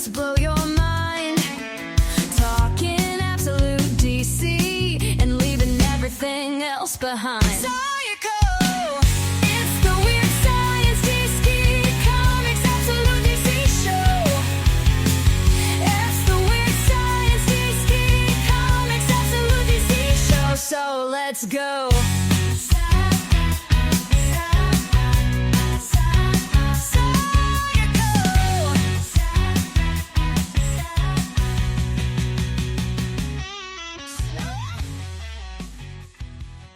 to blow your mind. Talking absolute DC and leaving everything else behind. Sayako, it's the Weird Science DC Comics Absolute DC Show. It's the Weird Science DC Comics Absolute DC Show. So let's go.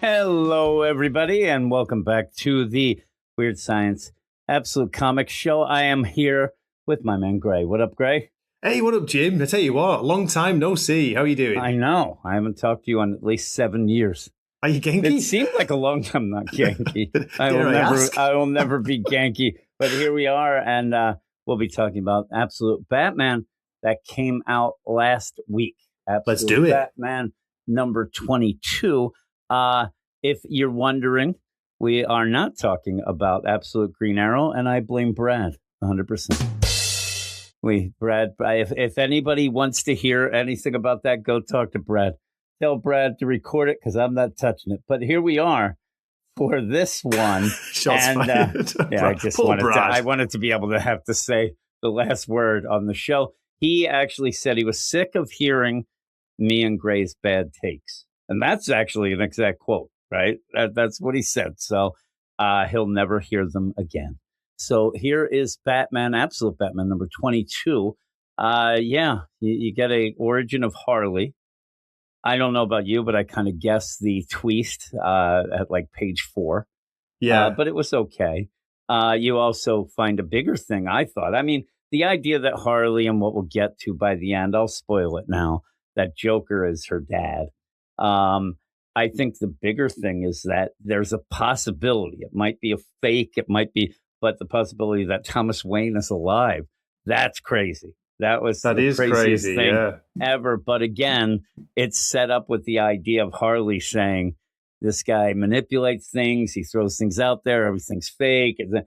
Hello, everybody, and welcome back to the Weird Science Absolute Comics Show. I am here with my man, Gray. What up, Gray? Hey, what up, Jim? I tell you what, long time no see. How are you doing? I know. I haven't talked to you in at least 7 years. Are you Genki? It seemed like a long time not Genki. I will never be Genki. But here we are, and we'll be talking about Absolute Batman that came out last week. Let's do it. Batman number 22. If you're wondering, we are not talking about Absolute Green Arrow, and I blame Brad 100%. Brad, if anybody wants to hear anything about that, go talk to Brad. Tell Brad to record it because I'm not touching it. But here we are for this one. Shots fired. I wanted to be able to have to say the last word on the show. He actually said he was sick of hearing me and Gray's bad takes. And that's actually an exact quote, right? That's what he said. So he'll never hear them again. So here is Batman, Absolute Batman number 22. You get a origin of Harley. I don't know about you, but I kind of guessed the twist at like page 4. Yeah. But it was okay. You also find a bigger thing, I thought. I mean, the idea that Harley, and what we'll get to by the end, I'll spoil it now, that Joker is her dad. I think the bigger thing is that there's a possibility. It might be a fake. It might be, but the possibility that Thomas Wayne is alive. That's crazy. That is crazy thing ever. But again, it's set up with the idea of Harley saying, this guy manipulates things. He throws things out there. Everything's fake. And then,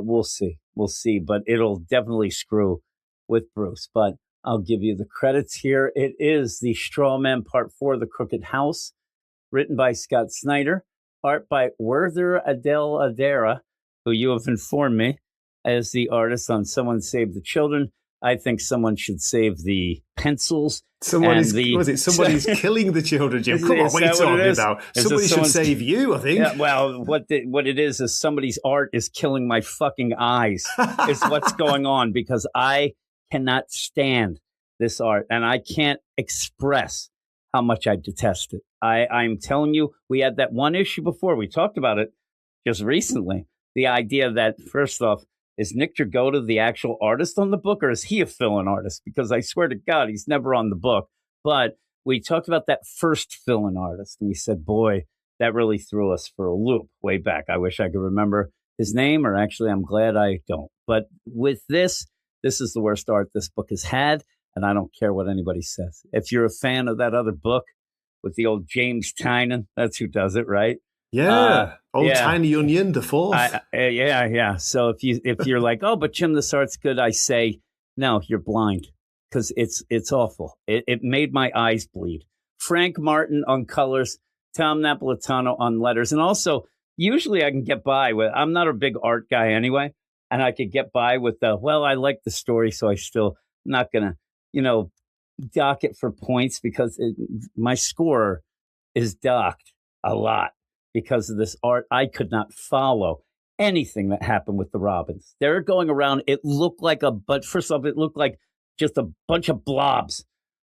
we'll see. But it'll definitely screw with Bruce. But I'll give you the credits here. It is the Strawman Part 4, The Crooked House, written by Scott Snyder, art by Werther Adela, who you have informed me as the artist on Someone Save the Children. I think someone should save the pencils. Somebody's killing the children, Jim. Come on, what are you talking about? Somebody should save you, I think. Yeah, well, what it is somebody's art is killing my fucking eyes, is what's going on, because I cannot stand this art, and I can't express how much I detest it. I'm telling you, we had that one issue before. We talked about it just recently. The idea that, first off, is Nick Dragotta the actual artist on the book, or is he a fill-in artist? Because I swear to God, he's never on the book. But we talked about that first fill-in artist, and we said, boy, that really threw us for a loop way back. I wish I could remember his name, or actually, I'm glad I don't. But with this is the worst art this book has had, and I don't care what anybody says. If you're a fan of that other book with the old James Tynion, that's who does it, right? Yeah, Tiny Onion, the fourth. Yeah. So if you're like, oh, but Jim, this art's good, I say, no, you're blind, because it's awful. It made my eyes bleed. Frank Martin on colors, Tom Napolitano on letters, and also usually I can get by with. I'm not a big art guy anyway, and I could get by with I like the story, so I still not gonna dock it for points, because my score is docked a lot because of this art. I could not follow anything that happened with the Robins. They're going around. It looked like first off, it looked like just a bunch of blobs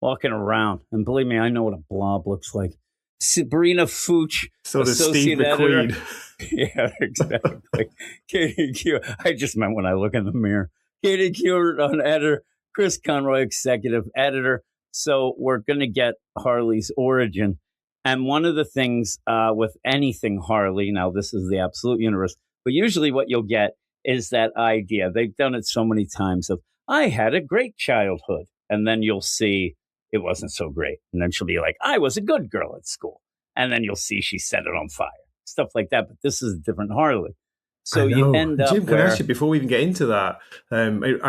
walking around. And believe me, I know what a blob looks like. Sabrina Fuchs, so does Steve editor. McQueen. Yeah, exactly. Katie Q. I just meant when I look in the mirror. Katie Q on editor, Chris Conroy, executive editor. So we're going to get Harley's origin. And one of the things with anything Harley, now this is the Absolute Universe, but usually what you'll get is that idea. They've done it so many times of, I had a great childhood. And then you'll see it wasn't so great. And then she'll be like, I was a good girl at school. And then you'll see she set it on fire. Stuff like that. But this is a different Harley. So you end up Jim, can I ask you, before we even get into that, I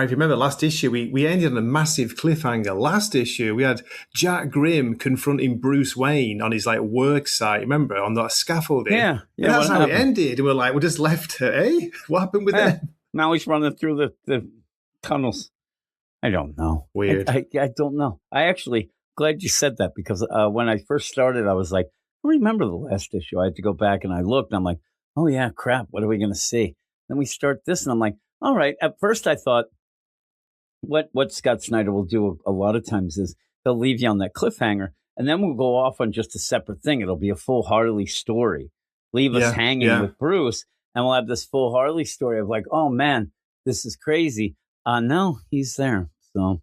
remember last issue, we ended on a massive cliffhanger. Last issue, we had Jack Grimm confronting Bruce Wayne on his work site, remember, on that scaffolding? Yeah. And that's how it ended. And we're just left, what happened with him? Now he's running through the tunnels. I don't know. Weird. I don't know. I actually, glad you said that, because when I first started, I was like, I remember the last issue. I had to go back and I looked, and I'm like, oh, yeah, crap. What are we going to see? Then we start this, and I'm like, all right. At first, I thought what Scott Snyder will do a lot of times is he'll leave you on that cliffhanger, and then we'll go off on just a separate thing. It'll be a full Harley story. Leave us hanging with Bruce, and we'll have this full Harley story of like, oh, man, this is crazy. No, he's there. So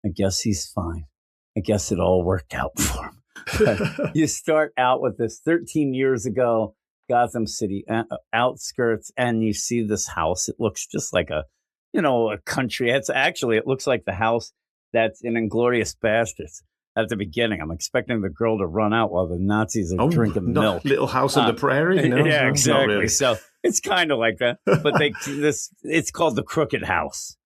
I guess he's fine. I guess it all worked out for him. But you start out with this 13 years ago, Gotham City outskirts, and you see this house. It looks just like a country. It looks like the house that's in Inglourious Basterds at the beginning. I'm expecting the girl to run out while the Nazis are drinking milk. Little House on the Prairie? No, yeah, exactly. Really. So it's kind of like that. But it's called the Crooked House.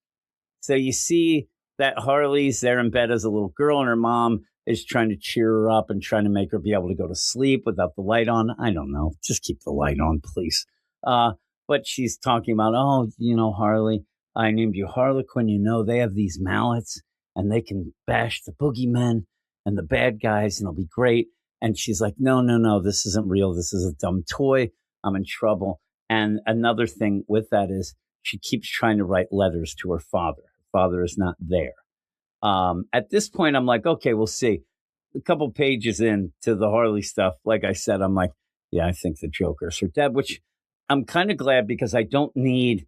So you see that Harley's there in bed as a little girl, and her mom is trying to cheer her up and trying to make her be able to go to sleep without the light on. I don't know. Just keep the light on, please. But she's talking about, Harley, I named you Harlequin. They have these mallets, and they can bash the boogeymen and the bad guys, and it'll be great. And she's like, no, this isn't real. This is a dumb toy. I'm in trouble. And another thing with that is she keeps trying to write letters to her father. Her father is not there. At this point, I'm like, okay, we'll see. A couple pages into the Harley stuff, like I said, I'm like, yeah, I think the Joker's her dad, which I'm kind of glad, because I don't need,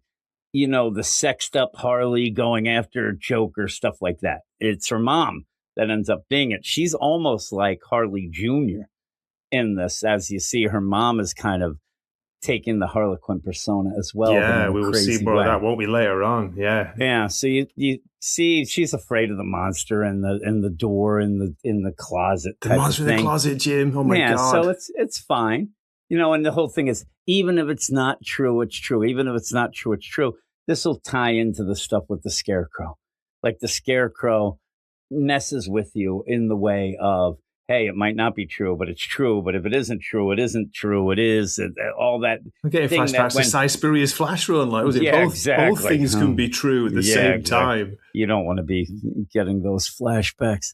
the sexed up Harley going after Joker, stuff like that. It's her mom that ends up being it. She's almost like Harley Jr. in this, as you see, her mom is kind of taking the Harlequin persona as well. Yeah, we will see more of that, won't we, later on? Yeah. Yeah. So you see she's afraid of the monster in the door in the closet. The monster in the closet, Jim. Oh my God. So it's fine. And the whole thing is, even if it's not true, it's true. Even if it's not true, it's true. This will tie into the stuff with the Scarecrow. Like the Scarecrow messes with you in the way of, hey, it might not be true, but it's true. But if it isn't true, it isn't true. It is. All that. I'm getting flashbacks to Si Spurrier's Flash Run. Was it both things can be true at the same time? You don't want to be getting those flashbacks.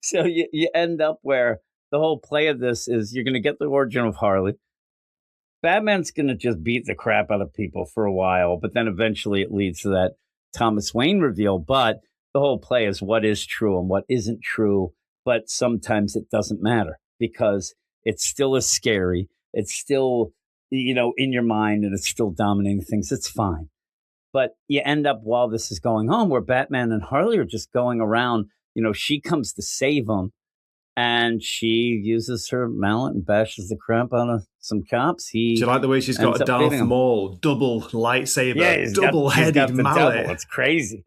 So you end up where the whole play of this is you're going to get the origin of Harley. Batman's going to just beat the crap out of people for a while, but then eventually it leads to that Thomas Wayne reveal. But the whole play is what is true and what isn't true. But sometimes it doesn't matter, because it's still as scary. It's still, in your mind, and it's still dominating things. It's fine. But you end up, while this is going on, where Batman and Harley are just going around, she comes to save them, and she uses her mallet and bashes the crap out of some cops. Do you like the way she's got a Darth Maul double lightsaber, double-headed mallet? It's crazy.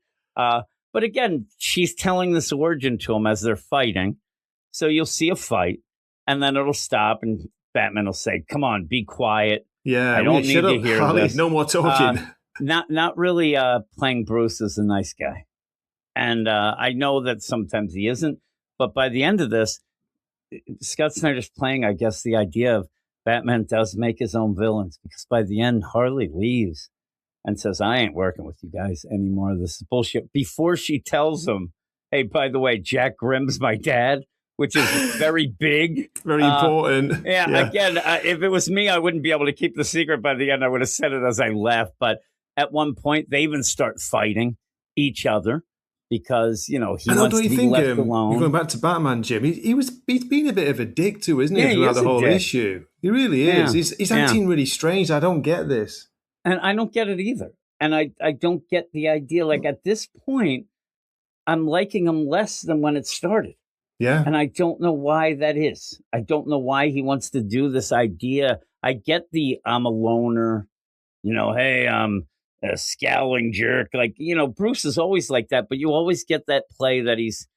But again, she's telling this origin to him as they're fighting. So you'll see a fight, and then it'll stop, and Batman will say, come on, be quiet. Yeah, I don't need to hear Harley, this. No more talking. Not really playing Bruce as a nice guy. And I know that sometimes he isn't. But by the end of this, Scott Snyder's playing, I guess, the idea of Batman does make his own villains. Because by the end, Harley leaves and says, I ain't working with you guys anymore. This is bullshit. Before she tells him, hey, by the way, Jack Grimm's my dad, which is very big. Very important. Yeah. Again, if it was me, I wouldn't be able to keep the secret. By the end, I would have said it as I left. But at one point, they even start fighting each other because, he wants to be left alone. Going back to Batman, Jim, he's been a bit of a dick too, isn't he, throughout the whole issue? He really is. He's acting really strange. I don't get this. And I don't get it either. And I don't get the idea. Like, at this point, I'm liking him less than when it started. Yeah. And I don't know why that is. I don't know why he wants to do this idea. I get I'm a loner, hey, I'm a scowling jerk. Like, Bruce is always like that, but you always get that play that he's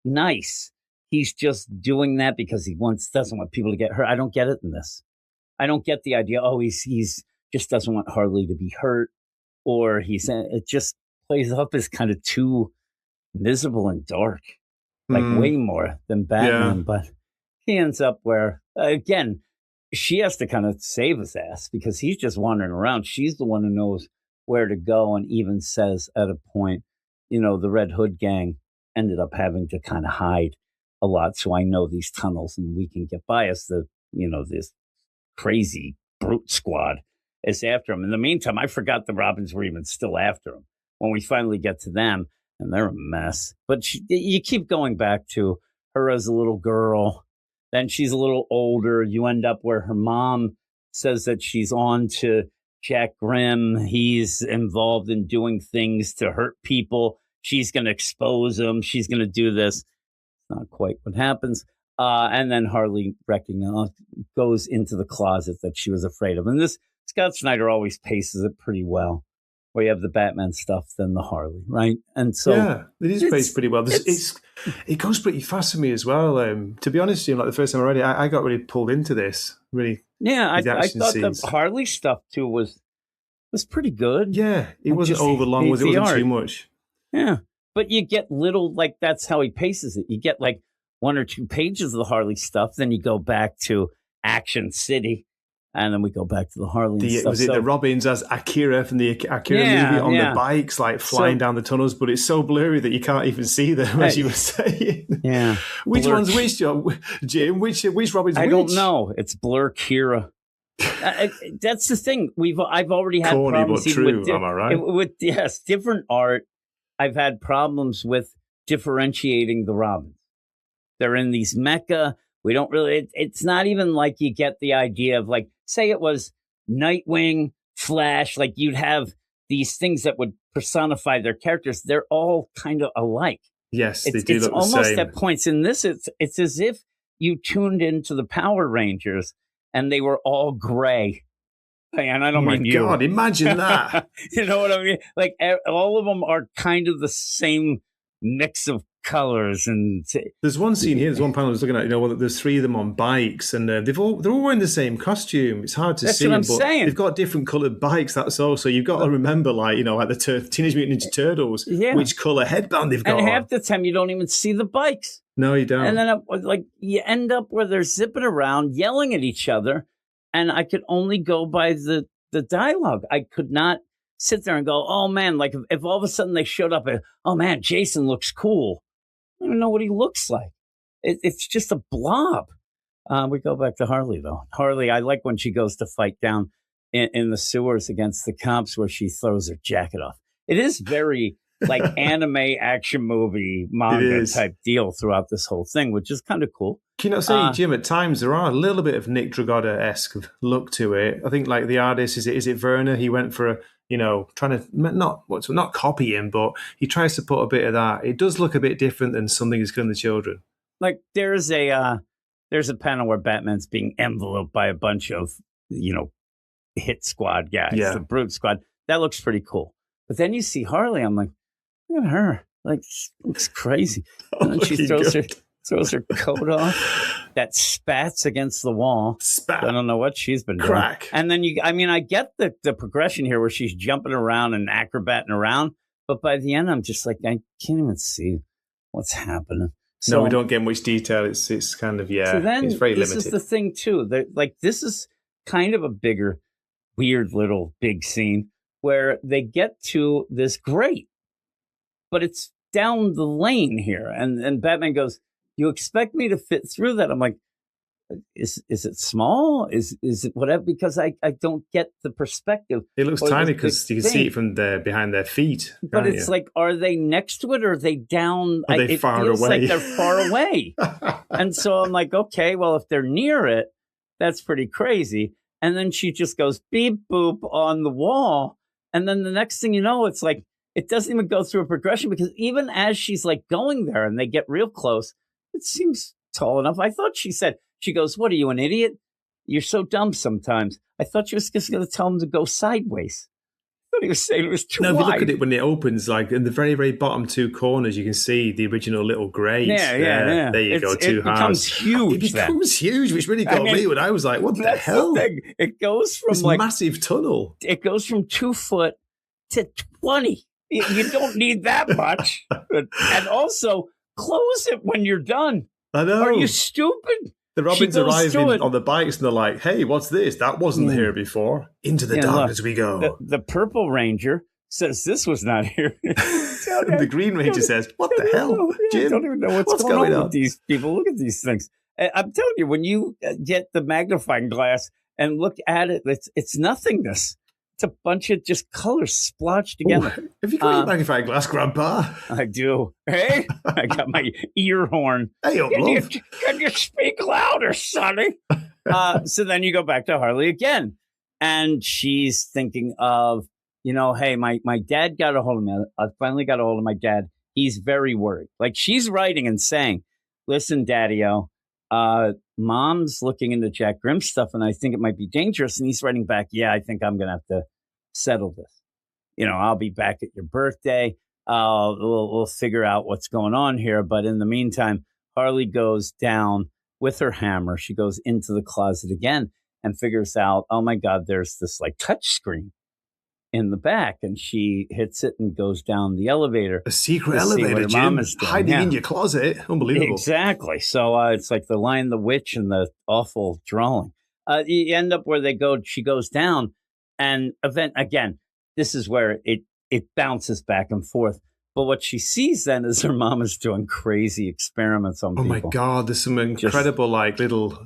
nice. He's just doing that because he doesn't want people to get hurt. I don't get it in this. I don't get the idea. Oh, he's just doesn't want Harley to be hurt, or it just plays up as kind of too miserable and dark, like way more than Batman. Yeah. But he ends up where, again, she has to kind of save his ass because he's just wandering around. She's the one who knows where to go, and even says at a point, the Red Hood gang ended up having to kind of hide a lot. So I know these tunnels and we can get by us. This crazy brute squad is after him. In the meantime, I forgot the Robins were even still after him when we finally get to them, and they're a mess. But you keep going back to her as a little girl. Then she's a little older. You end up where her mom says that she's on to Jack Grimm. He's involved in doing things to hurt people. She's going to expose him. She's going to do this. Not quite what happens. And then Harley goes into the closet that she was afraid of. And this Scott Snyder always paces it pretty well, where you have the Batman stuff, then the Harley, right? And so yeah, it is paced pretty well. It goes pretty fast for me as well. To be honest, like the first time I read it, I got really pulled into this. Really, yeah, I thought the Harley stuff too was pretty good. Yeah, it wasn't overlong. It wasn't too much. Yeah, but you get little, like, that's how he paces it. You get like 1 or 2 pages of the Harley stuff, then you go back to Action City, and then we go back to the Harley stuff. Was it the Robins as Akira from the Akira movie on the bikes, like flying down the tunnels, but it's so blurry that you can't even see them, as you were saying. Yeah. Which one's which, Jim? Which Robin's which? I don't know. It's Blur Kira. That's the thing. I've already had corny problems but true. with Am I right? With different art. I've had problems with differentiating the Robins. They're in these mecha. We don't really. It's not even like you get the idea of, like, say it was Nightwing, Flash. Like, you'd have these things that would personify their characters. They're all kind of alike. Yes, they do look the same. It's almost at points in this. It's as if you tuned into the Power Rangers and they were all gray. And I don't mean you. Oh my God, imagine that. You know what I mean? Like, all of them are kind of the same mix of colors. And there's one scene here. There's one panel I was looking at. There's 3 of them on bikes, and they're all wearing the same costume. It's hard to see. That's what I'm saying. They've got different coloured bikes. That's all. So you've got to remember, like the Teenage Mutant Ninja Turtles, which colour headband they've got. And half the time you don't even see the bikes. No, you don't. And then you end up where they're zipping around, yelling at each other. And I could only go by the dialogue. I could not sit there and go, oh, man, like if all of a sudden they showed up and, oh, man, Jason looks cool. I don't even know what he looks like. It's just a blob. We go back to Harley, though. Harley, I like when she goes to fight down in the sewers against the cops where she throws her jacket off. It is very like anime action movie manga type deal throughout this whole thing, which is kind of cool. Can you not say, Jim, at times there are a little bit of Nick Dragotta-esque look to it. I think, like, the artist, is it Werner? He went for trying to not copy him, but he tries to put a bit of that. It does look a bit different than Something Is Killing the Children. Like, there's a panel where Batman's being enveloped by a bunch of hit squad guys, the Brute Squad. That looks pretty cool. But then you see Harley, I'm like, look at her. Like, she looks crazy. And then she throws her coat off, that spats against the wall. Spat. I don't know what she's been doing. Crack. And then I get the progression here where she's jumping around and acrobating around. But by the end, I'm just like, I can't even see what's happening. So, no, we don't get much detail. It's kind of, so then it's very limited. This is the thing, too. This is kind of a bigger, weird little big scene where they get to this grate. But it's down the lane here. And Batman goes, you expect me to fit through that? I'm like, is it small? Is it whatever? Because I don't get the perspective. It looks tiny because you can see it from behind their feet. But it's like, are they next to it or are they down? Are they far away? It feels like they're far away. And so I'm like, okay, well, if they're near it, that's pretty crazy. And then she just goes beep boop on the wall. And then the next thing you know, it's like, it doesn't even go through a progression because even as she's like going there and they get real close, it seems tall enough. I thought she goes, what are you, an idiot? You're so dumb sometimes. I thought she was just going to tell him to go sideways. thought he was saying it was too No, if you look wide. at it when it opens, like in the very, very bottom two corners, you can see the original little grate. Yeah. There you go, It becomes huge. It becomes huge, which really got me when I was like, what the That's hell? the thing. It goes from This massive tunnel. It goes from 2 foot to 20. You don't need that much. And also, close it when you're done. I know. Are you stupid? The Robins She goes arrive through it. on the bikes and they're like, hey, what's this? That wasn't here before. Into the darkness we go. The Purple Ranger says this was not here. And the Green Ranger says, what the hell, Jim? I don't even know what's going on with these people. Look at these things. I'm telling you, when you get the magnifying glass and look at it, it's nothingness. It's a bunch of just colors splotched together. Ooh, have you got your magnifying glass, Grandpa? I do. Hey, I got my ear horn. Hey, love. Can you speak louder, Sonny? So then you go back to Harley again. And she's thinking of, hey, my dad got a hold of me. I finally got a hold of my dad. He's very worried. Like she's writing and saying, listen, Daddy-O, Mom's looking into Jack Grimm's stuff, and I think it might be dangerous. And he's writing back, yeah, I think I'm going to have to settle this. I'll be back at your birthday. We'll figure out what's going on here. But in the meantime, Harley goes down with her hammer. She goes into the closet again and figures out, oh my God, there's this like touch screen in the back. And she hits it and goes down the elevator. A secret elevator, Jim. Hiding in your closet. Unbelievable. Exactly. So it's like the Lion, the Witch, and the awful drawing. You end up where she goes down. And again, this is where it bounces back and forth. But what she sees then is her mom is doing crazy experiments on people. Oh my God, there's some incredible, little,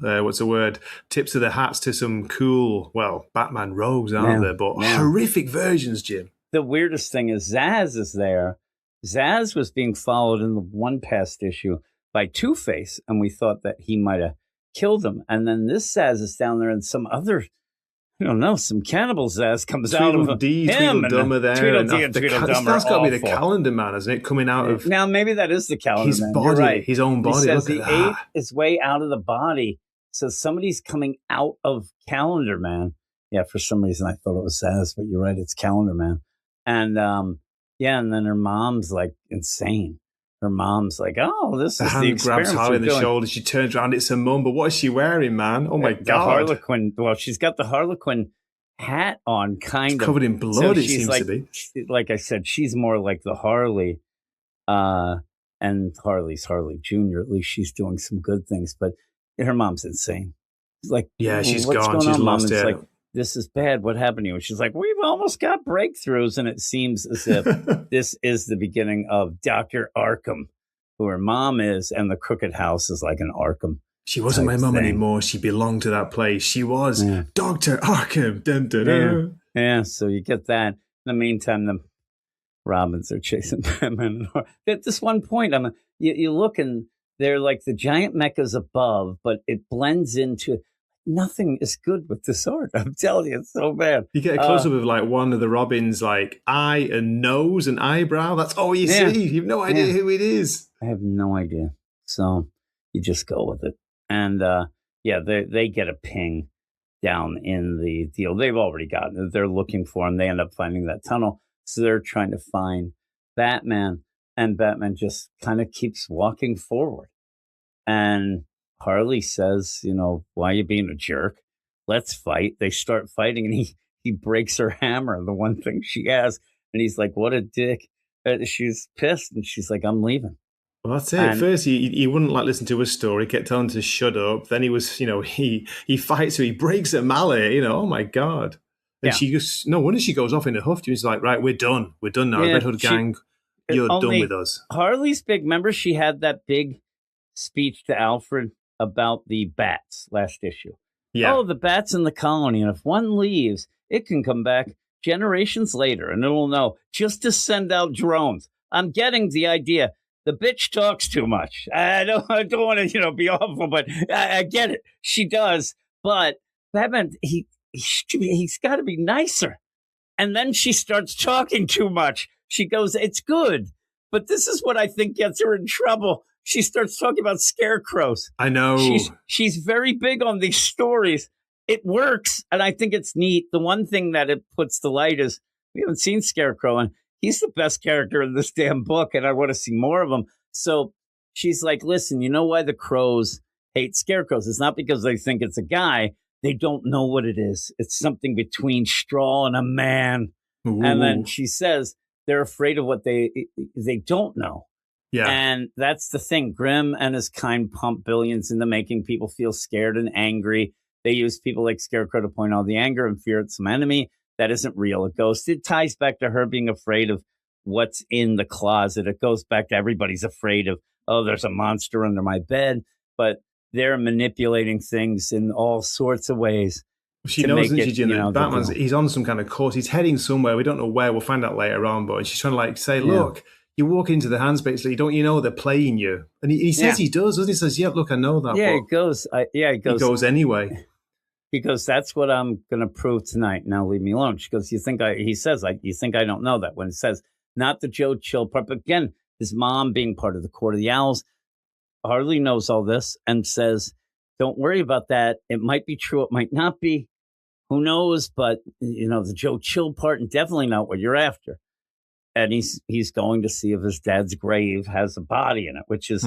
tips of the hats to some cool, Batman rogues, aren't there? But horrific versions, Jim. The weirdest thing is Zaz is there. Zaz was being followed in the one past issue by Two-Face, and we thought that he might have killed him. And then this Zaz is down there and some other... I don't know. Some cannibal Zaz comes out of him. Tweedledum there. Tweedledee and Tweedledum That's got to be the Calendar Man, isn't it? Coming out of... Now, maybe that is the Calendar his Man. body, You're right. his own body. He says Look at he ate that. his way out of the body. So somebody's coming out of Calendar Man. Yeah, for some reason I thought it was Zaz, but you're right. It's Calendar Man. And and then her mom's like insane. Her mom's like, oh, this is the experiment. Grabs Harley in the shoulder. She turns around. It's her mum. But what is she wearing, man? Oh, my God. The Harlequin. Well, she's got the Harlequin hat on, kind it's of. covered in blood, it seems like, to be. Like I said, she's more like the Harley. And Harley's Harley Jr. At least she's doing some good things. But her mom's insane. She's like, yeah, she's what's gone. Going she's on, lost Mom? it. It's like, this is bad. What happened to you? And she's like, we've almost got breakthroughs. And it seems as if this is the beginning of Dr. Arkham, who her mom is, and the Crooked House is like an Arkham. She wasn't my mum anymore. She belonged to that place. She was Dr. Arkham. Dun, dun, dun. Yeah, so you get that. In the meantime, the Robins are chasing Batman. At this one point, you look and they're like the giant mechas above, but it blends into... Nothing is good with this art. I'm telling you, it's so bad. You get a close-up of like one of the Robins, like eye and nose and eyebrow. That's all you see. You have no idea who it is. I have no idea. So you just go with it. And they get a ping down in the deal. They've already gotten it. They're looking for him. They end up finding that tunnel. So they're trying to find Batman. And Batman just kind of keeps walking forward. And Harley says, why are you being a jerk? Let's fight. They start fighting, and he breaks her hammer, the one thing she has. And he's like, what a dick. She's pissed, and she's like, I'm leaving. Well, that's it. At first, he wouldn't listen to her story, kept telling her to shut up. Then he was, he fights her, he breaks her mallet, oh my God. And she just, no wonder she goes off in a huff. She's like, right, we're done. We're done now. Red Hood Gang, you're done with us. Harley's big, remember she had that big speech to Alfred about the bats last issue. Yeah. Oh, the bats in the colony. And if one leaves, it can come back generations later and it'll know just to send out drones. I'm getting the idea. The bitch talks too much. I don't want to, be awful, but I get it. She does. But Batman, he's got to be nicer. And then she starts talking too much. She goes, it's good. But this is what I think gets her in trouble. She starts talking about scarecrows. I know. She's very big on these stories. It works, and I think it's neat. The one thing that it puts to light is We haven't seen Scarecrow, and he's the best character in this damn book, and I want to see more of him. So she's like, listen, you know why the crows hate scarecrows? It's not because they think it's a guy. They don't know what it is. It's something between straw and a man. Ooh. And then she says they're afraid of what they don't know. Yeah. And that's the thing. Grimm and his kind pump billions into making people feel scared and angry. They use people like Scarecrow to point out the anger and fear at some enemy that isn't real, a ghost. It ties back to her being afraid of what's in the closet. It goes back to everybody's afraid of, oh, there's a monster under my bed. But they're manipulating things in all sorts of ways. She knows, isn't she, Jim, you know, Batman's, he's on some kind of course. He's heading somewhere. We don't know where. We'll find out later on. But she's trying to like say, look, you walk into the handspace, don't you know they're playing you? And he says he does, doesn't he? He says, yeah, look, I know that. Yeah, but he goes anyway. He goes, that's what I'm going to prove tonight. Now leave me alone. She goes, you think I don't know that? When it says, not the Joe Chill part. But again, his mom being part of the Court of the Owls, Harley knows all this and says, don't worry about that. It might be true. It might not be. Who knows? But, you know, the Joe Chill part and definitely not what you're after. And he's going to see if his dad's grave has a body in it, which is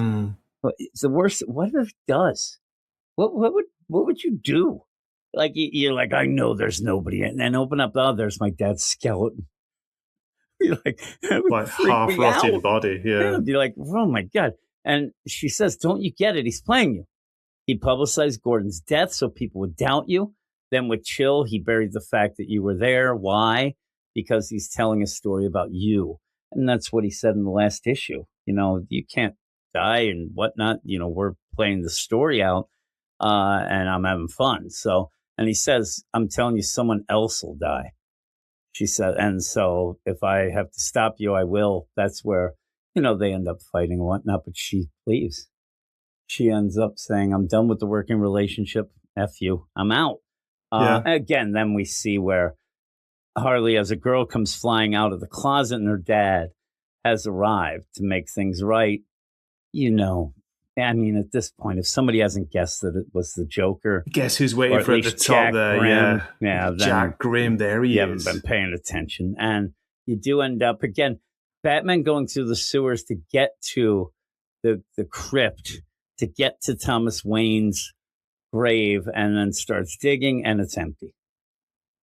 it's the worst. What if it does? What would you do? Like, you're like, I know there's nobody. And then open up, oh, there's my dad's skeleton. You're like half-rotted body. Yeah. Be like, oh, my God. And she says, don't you get it? He's playing you. He publicized Gordon's death so people would doubt you. Then with Chill, he buried the fact that you were there. Why? Because he's telling a story about you. And that's what he said in the last issue. You know, you can't die and whatnot. You know, we're playing the story out and I'm having fun. So, and he says, I'm telling you, someone else will die. She said, and so if I have to stop you, I will. That's where, you know, they end up fighting and whatnot, but she leaves. She ends up saying, I'm done with the working relationship. F you. I'm out. Again, then we see where Harley, as a girl, comes flying out of the closet and her dad has arrived to make things right. You know, I mean, at this point, if somebody hasn't guessed that it was the Joker. Guess who's waiting for at the top there? Grimm, yeah. Jack Grimm, there he is. You haven't been paying attention. And you do end up, again, Batman going through the sewers to get to the crypt, to get to Thomas Wayne's grave, and then starts digging, and it's empty.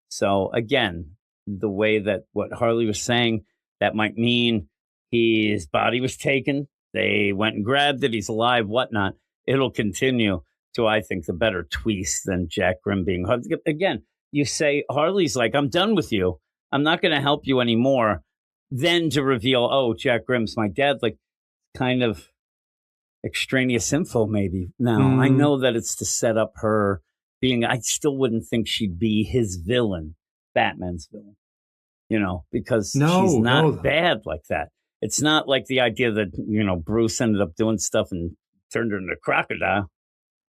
So, again, the way that what Harley was saying, that might mean his body was taken. They went and grabbed it. He's alive, whatnot. It'll continue to, I think, the better twist than Jack Grimm being. Again, you say, Harley's like, I'm done with you. I'm not going to help you anymore. Then to reveal, oh, Jack Grimm's my dad, like kind of extraneous info maybe. Now, I know that it's to set up her being, I still wouldn't think she'd be his villain, Batman's villain, you know, because she's not bad like that. It's not like the idea that, you know, Bruce ended up doing stuff and turned her into a crocodile.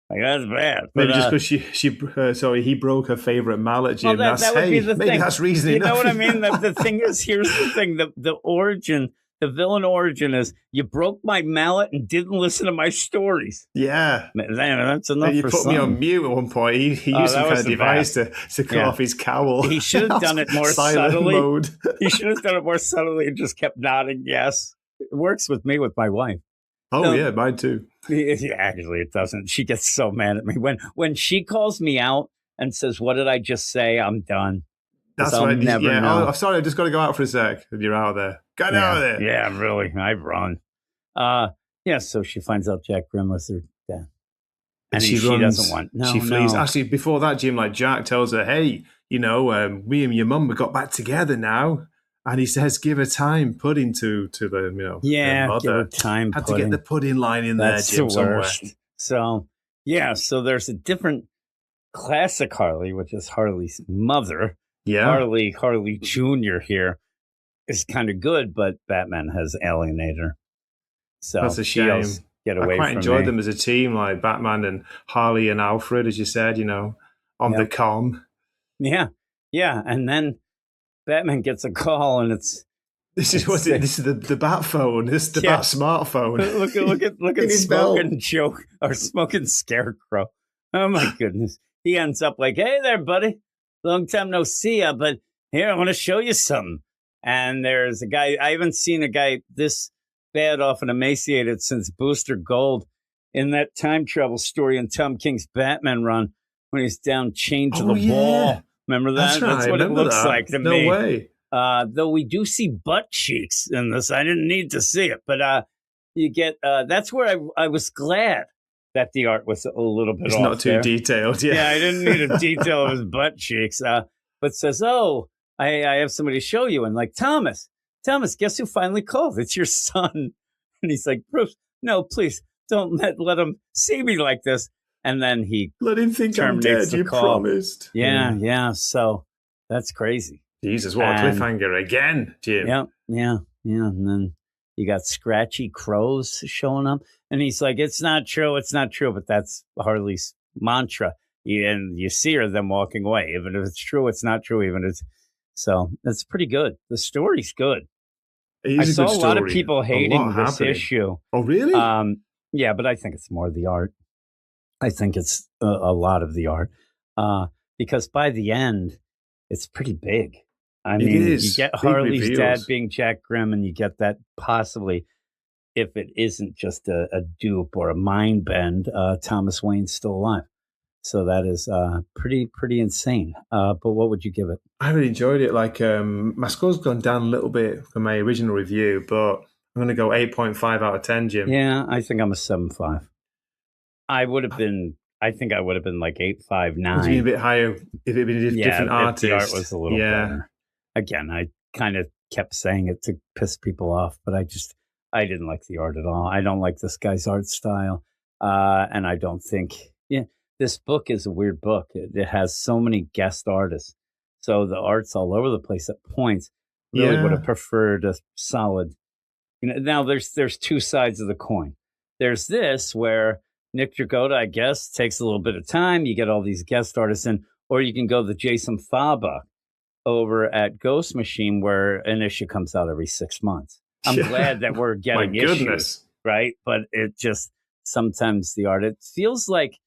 Like, that's bad. Maybe just because he broke her favorite mallet, Jim. Well, that would be the maybe thing. That's reason enough. You know what I mean? The thing is, here's the thing. The origin, the villain origin is, you broke my mallet and didn't listen to my stories. Yeah. Man, that's enough and you for put some. me on mute at one point. He used some kind of device to cut off his cowl. He should have done it more subtly. Mode. He should have done it more subtly and just kept nodding yes. It works with me with my wife. Oh, yeah, mine too. Yeah, actually, it doesn't. She gets so mad at me. When she calls me out and says, what did I just say? I'm done. That's right. Never know. Oh, sorry, I just got to go out for a sec. And you're out of there. Get out of there. Yeah, really. I run. So she finds out Jack Grimm was her dad. And she doesn't want. No, she flees. No. Actually, before that, Jim, like Jack tells her, hey, you know, me and your mum, we got back together now. And he says, give her time pudding to the, you know, yeah, mother. give her time Had pudding. to get the pudding line in That's there, Jim, the worst. somewhere. So, yeah, so there's a different classic Harley, which is Harley's mother. Yeah. Harley Jr. here is kind of good, but Batman has alienated her. So that's a shame. Get away I quite from enjoyed me. them as a team, like Batman and Harley and Alfred, as you said, you know, on the comm. Yeah, yeah, and then Batman gets a call, and this is the Bat phone. This is the Bat smartphone. Look at Smoking Joe or Smoking Scarecrow. Oh my goodness! He ends up like, "Hey there, buddy. Long time no see ya, but here, I want to show you something. And there's a guy, I haven't seen a guy this bad off and emaciated since Booster Gold in that time travel story in Tom King's Batman run when he's down chained to the wall. Remember that? That's right. That's what it looks like to me. No way. Though we do see butt cheeks in this. I didn't need to see it, but you get that's where I was glad that the art was a little bit It's off not too there. detailed. Yeah. Yeah, I didn't need a detail of his butt cheeks. But says, oh, I have somebody to show you. And like, Thomas, guess who finally called? It's your son. And he's like, Bruce, no, please don't let him see me like this. And then he let him think I'm dead. You promised. Yeah. So that's crazy. Jesus, what a cliffhanger again, Jim. Yeah. And then you got Scratchy Crows showing up. And he's like, it's not true. But that's Harley's mantra. And you see her then walking away. Even if it's true, it's not true. Even if it's so that's pretty good. The story's good. I saw a lot of people hating this issue. Oh, really? Yeah, but I think it's more the art. I think it's a lot of the art. Because by the end, it's pretty big. I mean, you get Harley's dad being Jack Grimm, and you get that possibly, if it isn't just a dupe or a mind bend, Thomas Wayne's still alive. So that is pretty insane. But what would you give it? I really enjoyed it. Like my score's gone down a little bit from my original review, but I'm going to go 8.5 out of 10, Jim. Yeah, I think I'm a 7.5. I think I would have been like 8.5, 9. Would you be a bit higher if it had been a different artist? The art was a little better. Again, I kind of kept saying it to piss people off, but I didn't like the art at all. I don't like this guy's art style. And I don't think, this book is a weird book. It has so many guest artists. So the art's all over the place at points. Really would have preferred a solid, now there's two sides of the coin. There's this where Nick Dragotta, I guess, takes a little bit of time. You get all these guest artists in, or you can go the Jason Fabok over at Ghost Machine, where an issue comes out every 6 months. I'm glad that we're getting issues, right? But it just, sometimes the art, it feels like,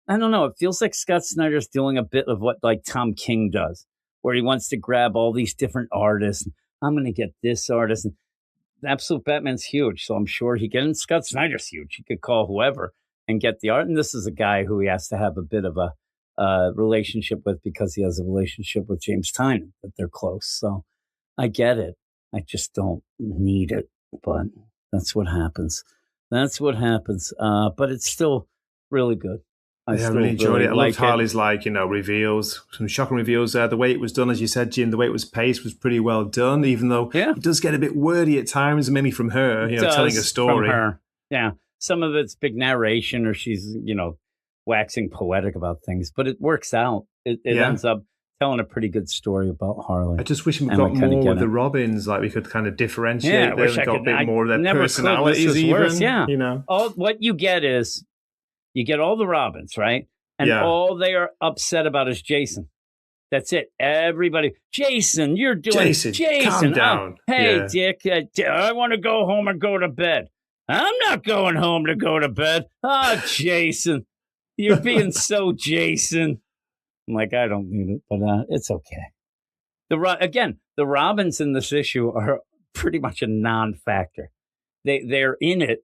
I don't know, it feels like Scott Snyder's doing a bit of what like Tom King does, where he wants to grab all these different artists. I'm going to get this artist. And Absolute Batman's huge, so I'm sure and Scott Snyder's huge. He could call whoever and get the art. And this is a guy who he has to have a bit of a relationship with, because he has a relationship with James Tynion, that they're close. So I get it. I just don't need it, but that's what happens. But it's still really good. I really enjoyed it. I loved Harley's reveals, some shocking reveals there. The way it was done, as you said, Jim, the way it was paced was pretty well done, even though it does get a bit wordy at times, mainly from her, telling a story. From her. Yeah. Some of it's big narration, or she's, waxing poetic about things, but it works out. It ends up telling a pretty good story about Harley. I just wish we got more with the Robins, like we could kind of differentiate them and got a bit more of their personalities even. All what you get is, you get all the Robins, right? And all they are upset about is Jason. That's it. Everybody, Jason, you're doing Jason. Calm down. Hey, Dick, I want to go home and go to bed. I'm not going home to go to bed. Oh, Jason, you're being so Jason. I'm like, I don't need it, but it's okay. The Robins in this issue are pretty much a non-factor. They're in it.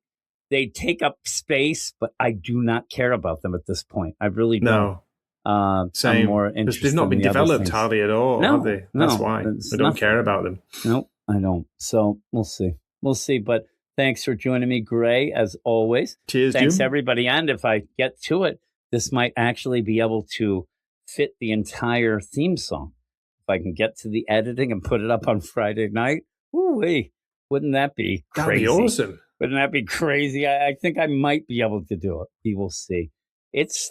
They take up space, but I do not care about them at this point. I really don't. No. Same. I'm more interested. They've not been developed hardly at all, have they? That's no, why. I don't care about them. Nope, I don't. So we'll see. But thanks for joining me, Gray, as always. Cheers, Thanks, Jim. everybody. And if I get to it, this might actually be able to fit the entire theme song. If I can get to the editing and put it up on Friday night, wouldn't that be crazy? That'd be awesome. Wouldn't that be crazy? I think I might be able to do it. We will see. It's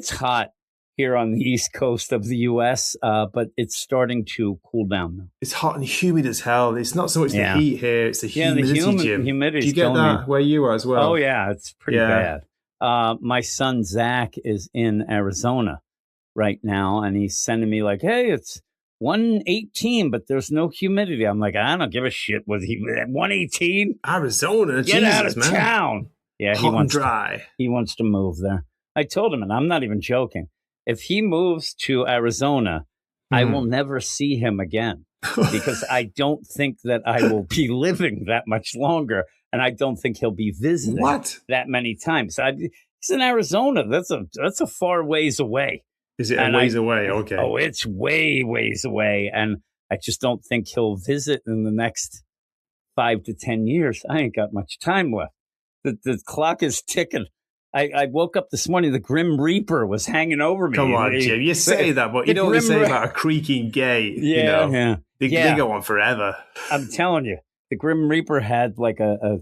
hot here on the East Coast of the U.S., but it's starting to cool down now. It's hot and humid as hell. It's not so much the heat here, it's the humidity, Jim. Humidity. Do you get that where you are as well? Oh, yeah, it's pretty bad. My son, Zach, is in Arizona right now, and he's sending me like, hey, it's 118, but there's no humidity. I'm like, I don't give a shit. Was he 118? Arizona, get out of town. Yeah, hot and dry. He wants to move there. I told him, and I'm not even joking. If he moves to Arizona, I will never see him again because I don't think that I will be living that much longer. And I don't think he'll be visiting that many times. He's in Arizona. That's a far ways away. Is it a ways away? Okay. Oh, it's ways away. And I just don't think he'll visit in the next 5 to 10 years. I ain't got much time left. The clock is ticking. I woke up this morning, the Grim Reaper was hanging over me. Come on, Jim. You say that, but you know what you say about a creaking gate. Yeah, They go on forever. I'm telling you. The Grim Reaper had like a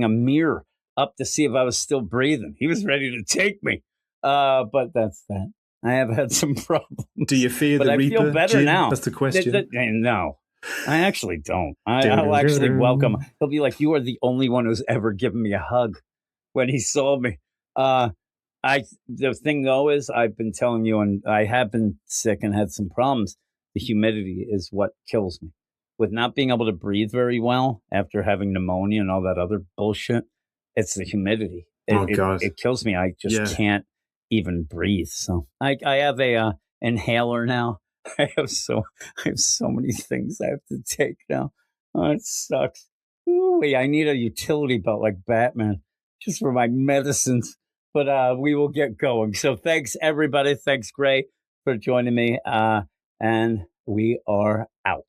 mirror up to see if I was still breathing. He was ready to take me. But that's that. I have had some problems. Do you fear the Reaper? I feel better Jim? now. That's the question. No, I actually don't. I'll actually welcome. He'll be like, you are the only one who's ever given me a hug when he saw me. The thing though is I've been telling you, and I have been sick and had some problems. The humidity is what kills me. With not being able to breathe very well after having pneumonia and all that other bullshit, it's the humidity. It kills me. I just can't even breathe. So I have a inhaler now. I have so many things I have to take now. Oh, it sucks. Ooh, I need a utility belt like Batman just for my medicines. But we will get going. So thanks everybody. Thanks Gray for joining me. And we are out.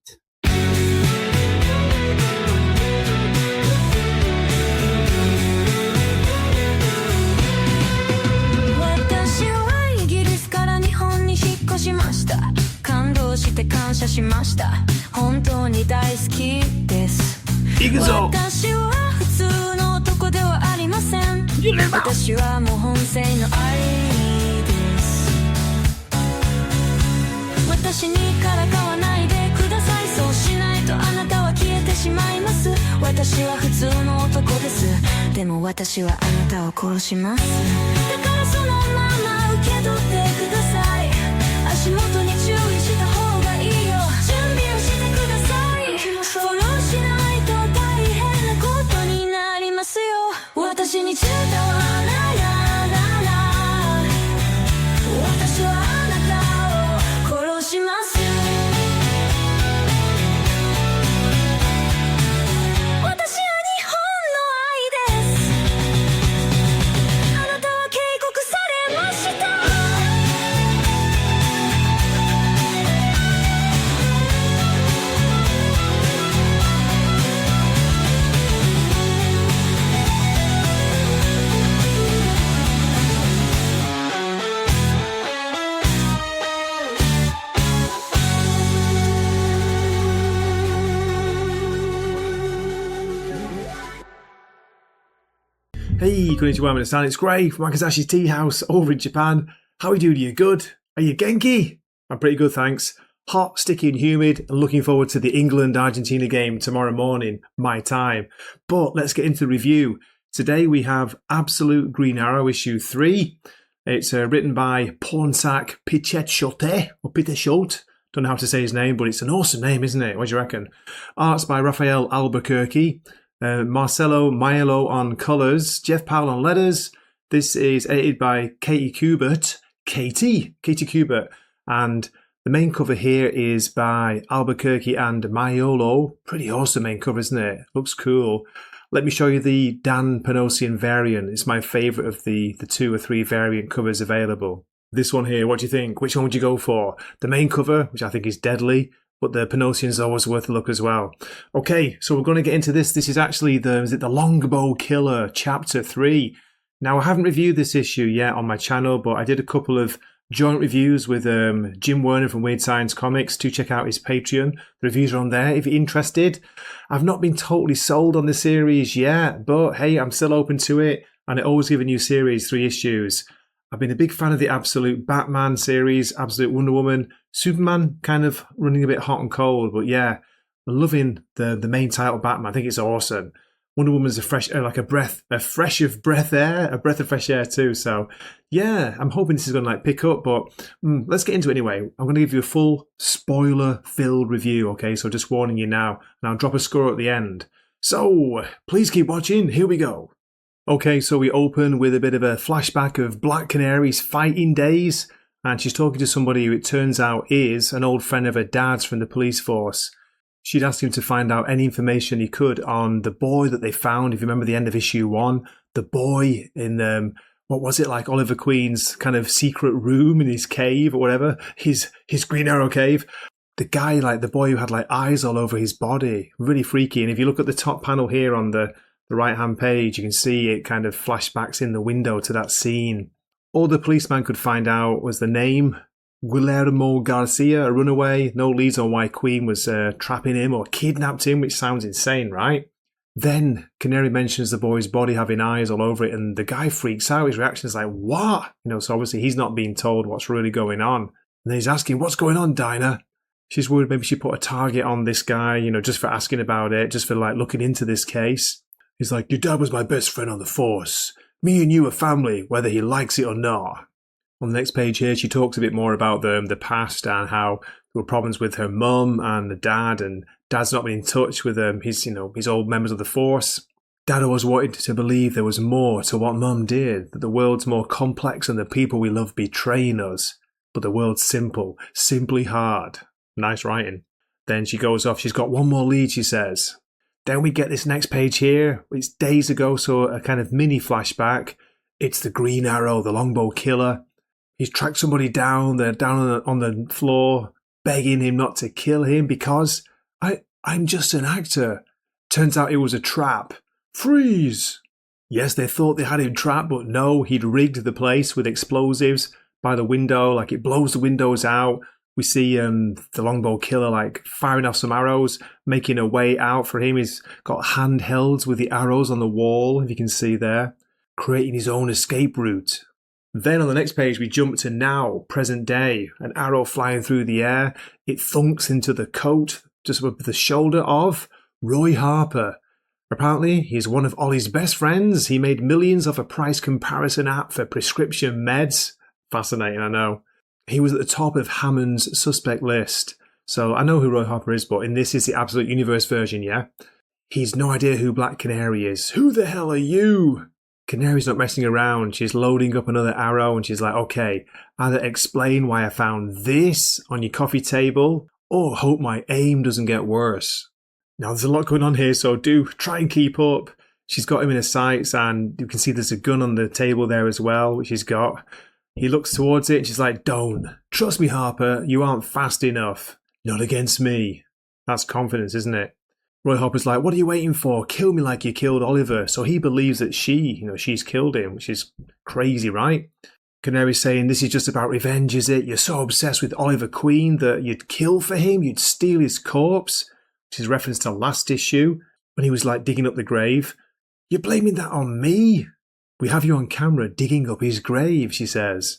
しました感動して感謝しました本当に大好きです私は普通の男ではありません私はもう本性の愛です私にからかわないでくださいそうしないとあなたは消えてしまいます私は普通の男ですでも私はあなたを殺しますだからそのまま受け取ってください足元に注意した方がいいよ準備をしてくださいフォローしないと大変なことになりますよ私に伝わらない私はあなたを殺します私は日本の愛ですあなたは警告されましたHey, konnichiwa, minasan. It's Gray from Akasashi's Tea House over in Japan. How are you doing? Are you good? Are you Genki? I'm pretty good, thanks. Hot, sticky and humid, and looking forward to the England-Argentina game tomorrow morning, my time. But let's get into the review. Today we have Absolute Green Arrow issue 3. It's written by Pornsak Pichetshote, or Piteshote. Don't know how to say his name, but it's an awesome name, isn't it? What do you reckon? Arts by Rafael Albuquerque. Marcelo Maiolo on colours, Jeff Powell on letters. This is edited by Katie Kubert, and the main cover here is by Albuquerque and Maiolo. Pretty awesome main cover, isn't it? Looks cool. Let me show you the Dan Panosian variant. It's my favourite of the 2 or 3 variant covers available. This one here, what do you think? Which one would you go for? The main cover, which I think is deadly, but the Panosian is always worth a look as well. Okay, so we're going to get into this. This is actually the Longbow Killer Chapter 3. Now, I haven't reviewed this issue yet on my channel, but I did a couple of joint reviews with Jim Werner from Weird Science Comics. Do check out his Patreon. The reviews are on there if you're interested. I've not been totally sold on the series yet, but hey, I'm still open to it, and I always give a new series 3 issues. I've been a big fan of the Absolute Batman series, Absolute Wonder Woman, Superman kind of running a bit hot and cold, but yeah, I'm loving the main title Batman. I think it's awesome. Wonder Woman's a fresh of fresh air too. So yeah, I'm hoping this is going to pick up, but let's get into it anyway. I'm going to give you a full spoiler-filled review, okay? So just warning you now, and I'll drop a score at the end. So please keep watching. Here we go. Okay, so we open with a bit of a flashback of Black Canary's fighting days. and she's talking to somebody who it turns out is an old friend of her dad's from the police force. She'd asked him to find out any information he could on the boy that they found. If you remember the end of issue 1, the boy in what was it, like Oliver Queen's kind of secret room in his cave or whatever, his Green Arrow cave. The guy, like the boy who had like eyes all over his body, really freaky. And if you look at the top panel here on the right-hand page, you can see it kind of flashbacks in the window to that scene. All the policeman could find out was the name, Guillermo Garcia, a runaway. No leads on why Queen was trapping him or kidnapped him, which sounds insane, right? Then Canary mentions the boy's body having eyes all over it, and the guy freaks out. His reaction is like, what? So obviously he's not being told what's really going on. And then he's asking, what's going on, Dinah? She's worried maybe she put a target on this guy, just for asking about it, just for like looking into this case. He's like, your dad was my best friend on the force. Me and you are family, whether he likes it or not. On the next page here, she talks a bit more about the past and how there were problems with her mum and the dad, and dad's not been in touch with his old members of the force. Dad always wanted to believe there was more to what mum did, that the world's more complex and the people we love betraying us. But the world's simple, simply hard. Nice writing. Then she goes off. She's got one more lead, she says. Then we get this next page here. It's days ago, so a kind of mini flashback. It's the Green Arrow, the longbow killer. He's tracked somebody down. They're down on the floor, begging him not to kill him because I'm just an actor. Turns out it was a trap. Freeze! Yes, they thought they had him trapped, but no, he'd rigged the place with explosives by the window, like it blows the windows out. We see the longbow killer like firing off some arrows, making a way out for him. He's got handhelds with the arrows on the wall, if you can see there, creating his own escape route. Then on the next page, we jump to now, present day, an arrow flying through the air. It thunks into the coat, just above the shoulder of Roy Harper. Apparently, he's one of Ollie's best friends. He made millions off a price comparison app for prescription meds. Fascinating, I know. He was at the top of Hammond's suspect list. So I know who Roy Harper is, but in this is the Absolute Universe version, yeah? He's no idea who Black Canary is. Who the hell are you? Canary's not messing around. She's loading up another arrow and she's like, okay, either explain why I found this on your coffee table or hope my aim doesn't get worse. Now, there's a lot going on here, so do try and keep up. She's got him in her sights and you can see there's a gun on the table there as well, which he's got. He looks towards it and she's like, don't. Trust me, Harper, you aren't fast enough. Not against me. That's confidence, isn't it? Roy Harper's like, what are you waiting for? Kill me like you killed Oliver. So he believes that she's killed him, which is crazy, right? Canary's saying, this is just about revenge, is it? You're so obsessed with Oliver Queen that you'd kill for him, you'd steal his corpse, which is reference to last issue when he was like digging up the grave. You're blaming that on me? We have you on camera digging up his grave, she says.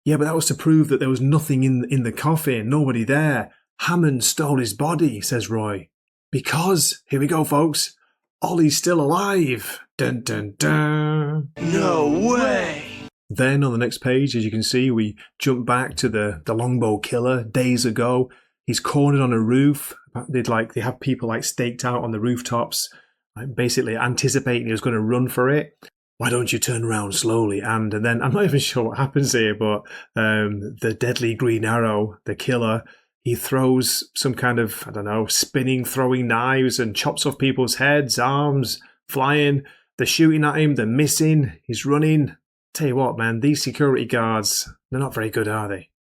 Yeah, but that was to prove that there was nothing in the coffin, nobody there. Hammond stole his body, says Roy. Because, here we go, folks, Ollie's still alive. Dun dun dun. No way! Then on the next page, as you can see, we jump back to the longbow killer days ago. He's cornered on a roof. They have people like staked out on the rooftops, like basically anticipating he was going to run for it. Why don't you turn around slowly? And then I'm not even sure what happens here, but the deadly Green Arrow, the killer, he throws some kind of, spinning, throwing knives and chops off people's heads, arms, flying. They're shooting at him. They're missing. He's running. Tell you what, man, these security guards, they're not very good, are they?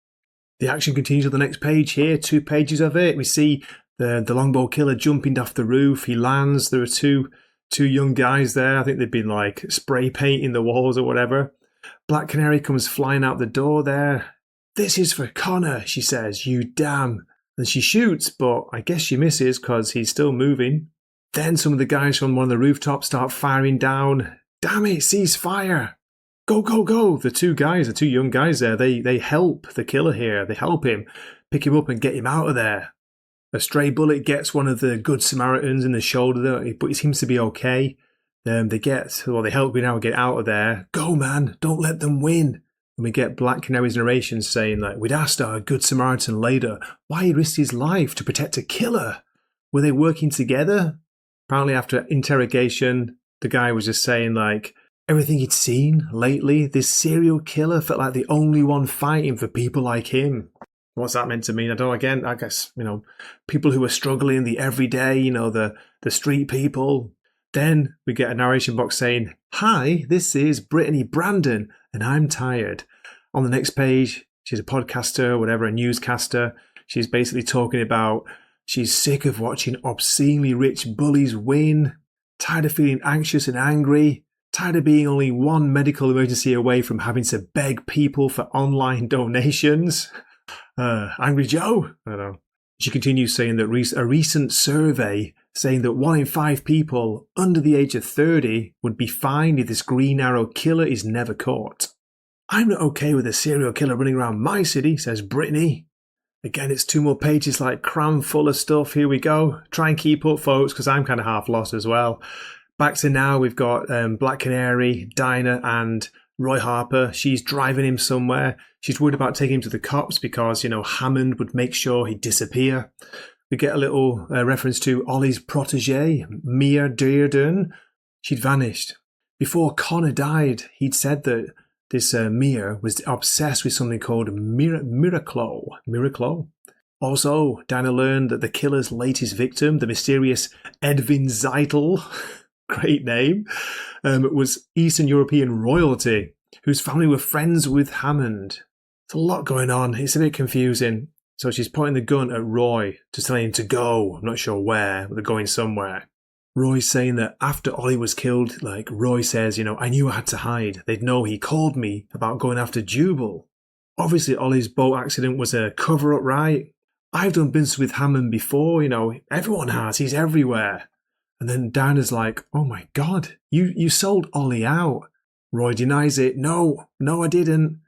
The action continues on the next page here, 2 pages of it. We see the longbow killer jumping off the roof. He lands. There are two young guys there. I think they've been like spray painting the walls or whatever. Black Canary comes flying out the door there. This is for Connor, she says, you damn. And she shoots, but I guess she misses because he's still moving. Then some of the guys from one of the rooftops start firing down. Damn it, cease fire. Go, go, go. The two young guys there, they help the killer here. They help him, pick him up and get him out of there. A stray bullet gets one of the Good Samaritans in the shoulder, but he seems to be okay. They help me now get out of there. Go, man, don't let them win. And we get Black Canary's narration saying, like, we'd asked our Good Samaritan later why he risked his life to protect a killer. Were they working together? Apparently after interrogation, the guy was just saying, like, everything he'd seen lately, this serial killer felt like the only one fighting for people like him. What's that meant to mean? I don't know. Again, I guess, people who are struggling, the everyday, the street people. Then we get a narration box saying, "Hi, this is Brittany Brandon, and I'm tired." On the next page, she's a podcaster, whatever, a newscaster. She's basically talking about she's sick of watching obscenely rich bullies win, tired of feeling anxious and angry, tired of being only one medical emergency away from having to beg people for online donations. Angry Joe? I don't know. She continues saying that a recent survey saying that 1 in 5 people under the age of 30 would be fined if this Green Arrow killer is never caught. "I'm not okay with a serial killer running around my city," says Brittany. Again, it's 2 more pages like crammed full of stuff. Here we go. Try and keep up, folks, because I'm kind of half lost as well. Back to now, we've got Black Canary, Dinah, and Roy Harper. She's driving him somewhere. She's worried about taking him to the cops because, Hammond would make sure he'd disappear. We get a little reference to Ollie's protege, Mia Dearden. She'd vanished. Before Connor died, he'd said that this Mia was obsessed with something called Miraclo. Also, Dinah learned that the killer's latest victim, the mysterious Edwin Zeitel, great name, was Eastern European royalty, whose family were friends with Hammond. There's a lot going on. It's a bit confusing. So she's pointing the gun at Roy, just telling him to go. I'm not sure where, but they're going somewhere. Roy's saying that after Ollie was killed, Roy says, "I knew I had to hide. They'd know he called me about going after Jubal." Obviously, Ollie's boat accident was a cover-up, right? I've done business with Hammond before, everyone has. He's everywhere. And then Dinah's like, "Oh my God, you sold Ollie out." Roy denies it. No, I didn't.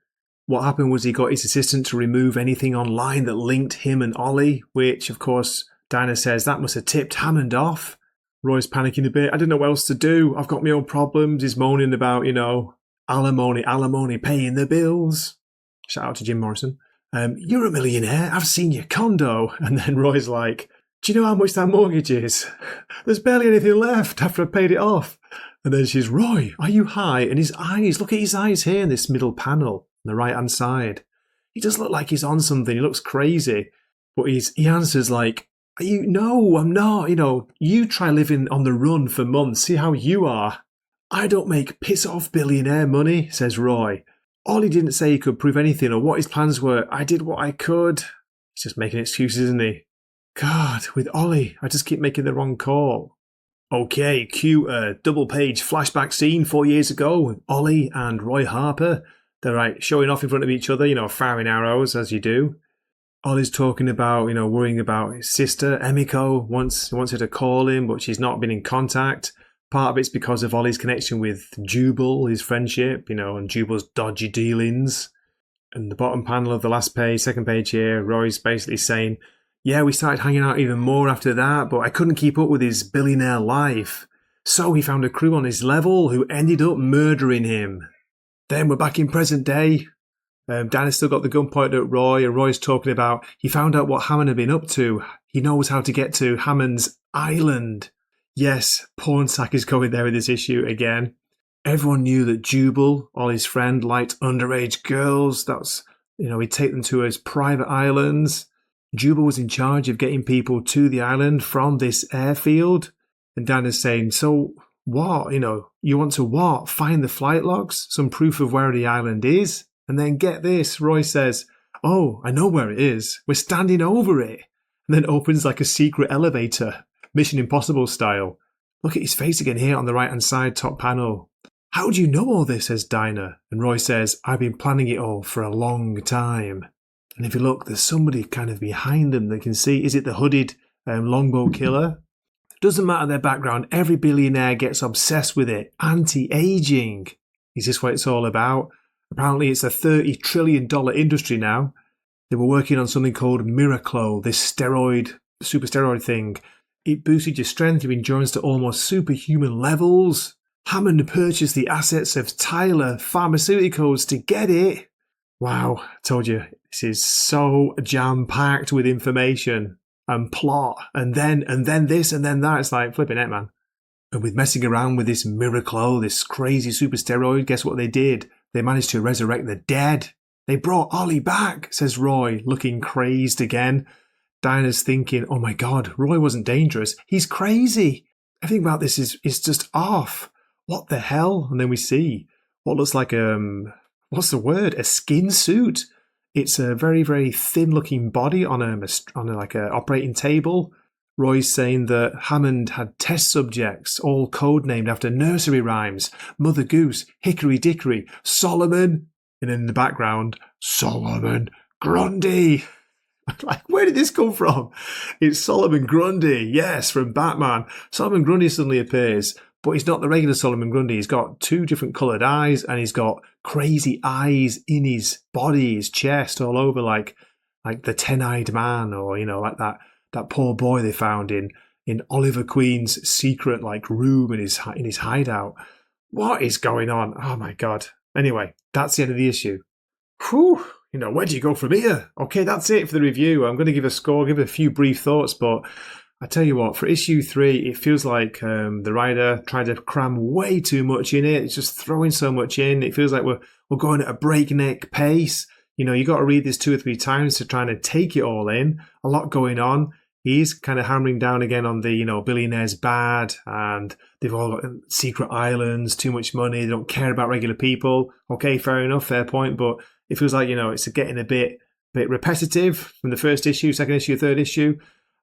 What happened was he got his assistant to remove anything online that linked him and Ollie, which, of course, Dinah says that must have tipped Hammond off. Roy's panicking a bit. "I don't know what else to do. I've got my own problems." He's moaning about, alimony, paying the bills. Shout out to Jim Morrison. "You're a millionaire. I've seen your condo." And then Roy's like, "Do you know how much that mortgage is? There's barely anything left after I paid it off." And then she's, "Roy, are you high?" And his eyes, look at his eyes here in this middle panel on the right-hand side. He does look like he's on something. He looks crazy. But he answers like, "No, I'm not. You try living on the run for months. See how you are." "I don't make piss-off billionaire money," says Roy. "Ollie didn't say he could prove anything or what his plans were. I did what I could." He's just making excuses, isn't he? God, with Ollie, I just keep making the wrong call. Okay, cue a double-page flashback scene 4 years ago with Ollie and Roy Harper. They're showing off in front of each other, firing arrows as you do. Ollie's talking about, worrying about his sister, Emiko, wants her to call him, but she's not been in contact. Part of it's because of Ollie's connection with Jubal, his friendship, and Jubal's dodgy dealings. And the bottom panel of the last page, second page here, Roy's basically saying, "Yeah, we started hanging out even more after that, but I couldn't keep up with his billionaire life. So he found a crew on his level who ended up murdering him." Then we're back in present day. Dinah's still got the gun pointed at Roy, and Roy's talking about he found out what Hammond had been up to. He knows how to get to Hammond's island. Yes, Pornsack is going there in this issue again. Everyone knew that Jubal, Ollie's friend, liked underage girls. That's, he'd take them to his private islands. Jubal was in charge of getting people to the island from this airfield. And Dinah's saying, "So what? You want to what? Find the flight logs? Some proof of where the island is?" And then get this, Roy says, "Oh, I know where it is. We're standing over it." And then opens like a secret elevator, Mission Impossible style. Look at his face again here on the right-hand side, top panel. "How do you know all this?" says Dinah. And Roy says, "I've been planning it all for a long time." And if you look, there's somebody kind of behind them. They can see, is it the hooded longbow killer? Doesn't matter their background. Every billionaire gets obsessed with it. Anti-aging. Is this what it's all about? Apparently it's a $30 trillion industry now. They were working on something called Miraclo, this super steroid thing. It boosted your strength, your endurance to almost superhuman levels. Hammond purchased the assets of Tyler Pharmaceuticals to get it. Wow, I told you, this is so jam-packed with information and plot, and then this, and then that. It's like flipping it, man. And with messing around with this Miracle, this crazy super steroid, guess what they did? They managed to resurrect the dead. They brought Ollie back, says Roy, looking crazed again. Dinah's thinking, oh my God, Roy wasn't dangerous. He's crazy. Everything about this is just off. What the hell? And then we see what looks like what's the word? A skin suit. It's a very, very thin-looking body on a like a operating table. Roy's saying that Hammond had test subjects, all codenamed after nursery rhymes. Mother Goose, Hickory Dickory, Solomon, and in the background, Solomon Grundy. Like, where did this come from? It's Solomon Grundy, yes, from Batman. Solomon Grundy suddenly appears, but he's not the regular Solomon Grundy. He's got 2 different coloured eyes, and he's got crazy eyes in his body, his chest, all over, like the 10-eyed man, or like that poor boy they found in Oliver Queen's secret room in his hideout. What is going on? Oh my God. Anyway, that's the end of the issue. Whew. Where do you go from here? Okay, that's it for the review. I'm going to give a score, give a few brief thoughts, but I tell you what, for issue 3, it feels like the writer tried to cram way too much in it. It's just throwing so much in. It feels like we're going at a breakneck pace. You got to read this 2 or 3 times to try and take it all in. A lot going on. He's kind of hammering down again on the, billionaires bad, and they've all got secret islands, too much money, they don't care about regular people. Okay, fair enough, fair point, but it feels like, it's getting a bit repetitive from the first issue, second issue, third issue.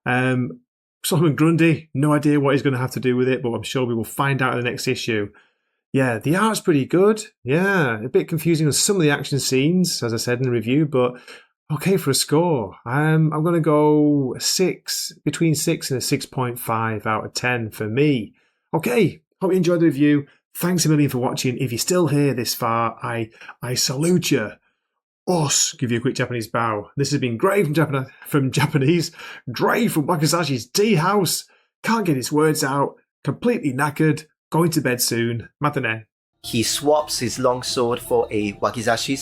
Solomon Grundy, no idea what he's going to have to do with it, but I'm sure we will find out in the next issue. Yeah, the art's pretty good. Yeah, a bit confusing on some of the action scenes, as I said in the review, but okay for a score. I'm going to go between 6 and a 6.5 out of 10 for me. Okay, hope you enjoyed the review. Thanks a million for watching. If you're still here this far, I salute you. Us, give you a quick Japanese bow. This has been Gray from Japanese. Gray from Wakizashi's Tea House. Can't get his words out. Completely knackered. Going to bed soon. Matane. He swaps his longsword for a wakizashi,